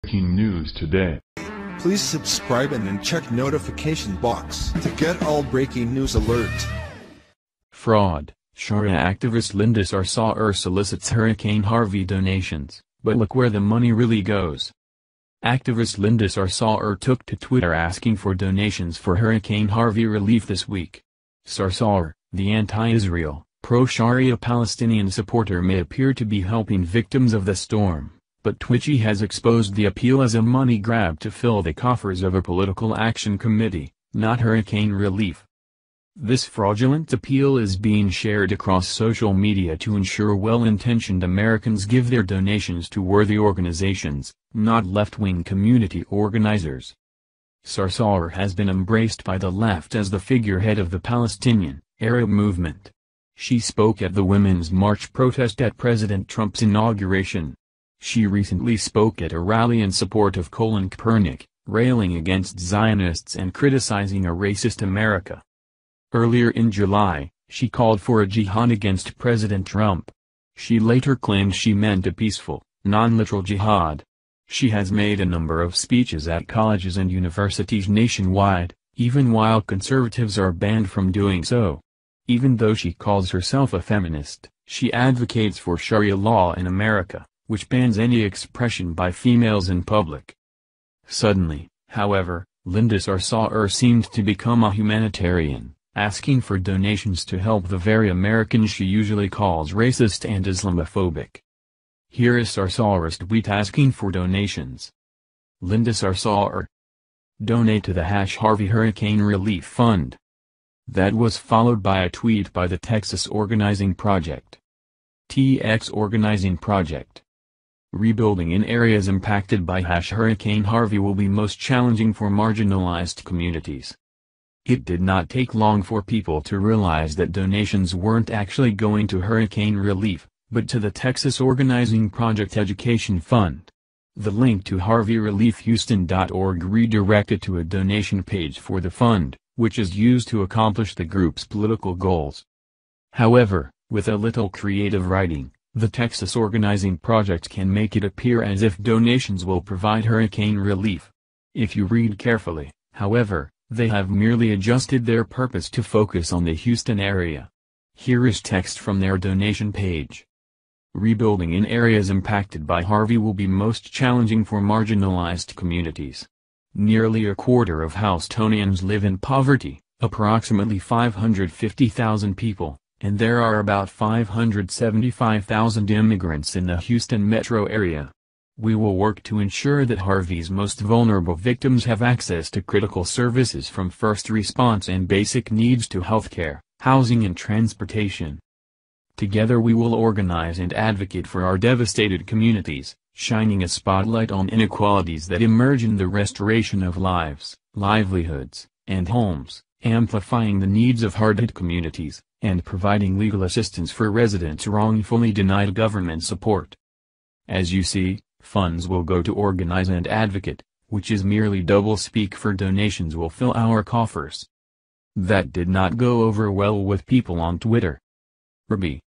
Breaking news today. Please subscribe and then check notification box to get all breaking news alerts. Fraud. Sharia activist Linda Sarsour solicits Hurricane Harvey donations, but look where the money really goes. Activist Linda Sarsour took to Twitter asking for donations for Hurricane Harvey relief this week. Sarsour, the anti-Israel, pro-Sharia Palestinian supporter, may appear to be helping victims of the storm, but Twitchy has exposed the appeal as a money grab to fill the coffers of a political action committee, not hurricane relief. This fraudulent appeal is being shared across social media to ensure well-intentioned Americans give their donations to worthy organizations, not left-wing community organizers. Sarsour has been embraced by the left as the figurehead of the Palestinian Arab movement. She spoke at the Women's March protest at President Trump's inauguration. She recently spoke at a rally in support of Colin Kaepernick, railing against Zionists and criticizing a racist America. Earlier in July, she called for a jihad against President Trump. She later claimed she meant a peaceful, non-literal jihad. She has made a number of speeches at colleges and universities nationwide, even while conservatives are banned from doing so. Even though she calls herself a feminist, she advocates for Sharia law in America, which bans any expression by females in public. Suddenly, however, Linda Sarsour seemed to become a humanitarian, asking for donations to help the very Americans she usually calls racist and Islamophobic. Here is Sarsour's tweet asking for donations. Linda Sarsour. Donate to the #Harvey Hurricane Relief Fund. That was followed by a tweet by the Texas Organizing Project. TX Organizing Project. Rebuilding in areas impacted by Hurricane Harvey will be most challenging for marginalized communities. It did not take long for people to realize that donations weren't actually going to hurricane relief, but to the Texas Organizing Project Education Fund. The link to HarveyReliefHouston.org redirected to a donation page for the fund, which is used to accomplish the group's political goals. However, with a little creative writing, the Texas Organizing Project can make it appear as if donations will provide hurricane relief. If you read carefully, however, they have merely adjusted their purpose to focus on the Houston area. Here is text from their donation page. Rebuilding in areas impacted by Harvey will be most challenging for marginalized communities. Nearly a quarter of Houstonians live in poverty, approximately 550,000 people, and there are about 575,000 immigrants in the Houston metro area. We will work to ensure that Harvey's most vulnerable victims have access to critical services from first response and basic needs to healthcare, housing and transportation. Together we will organize and advocate for our devastated communities, shining a spotlight on inequalities that emerge in the restoration of lives, livelihoods, and homes, amplifying the needs of hard-hit communities, and providing legal assistance for residents wrongfully denied government support. As you see, funds will go to organize and advocate, which is merely double-speak for donations will fill our coffers. That did not go over well with people on Twitter. Harvey.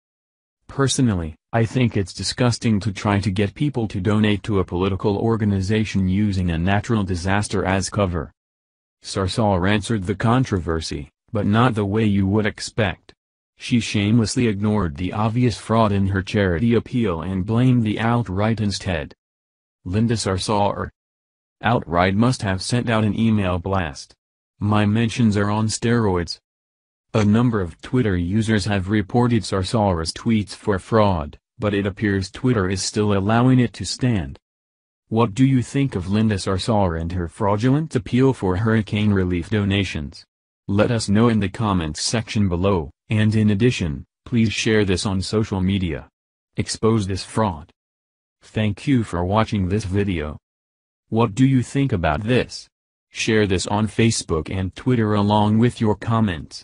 Personally, I think it's disgusting to try to get people to donate to a political organization using a natural disaster as cover. Sarsour answered the controversy, but not the way you would expect. She shamelessly ignored the obvious fraud in her charity appeal and blamed the alt-right instead. Linda Sarsour. Alt-right must have sent out an email blast. My mentions are on steroids. A number of Twitter users have reported Sarsour's tweets for fraud, but it appears Twitter is still allowing it to stand. What do you think of Linda Sarsour and her fraudulent appeal for hurricane relief donations? Let us know in the comments section below, and in addition, please share this on social media. Expose this fraud. Thank you for watching this video. What do you think about this? Share this on Facebook and Twitter along with your comments.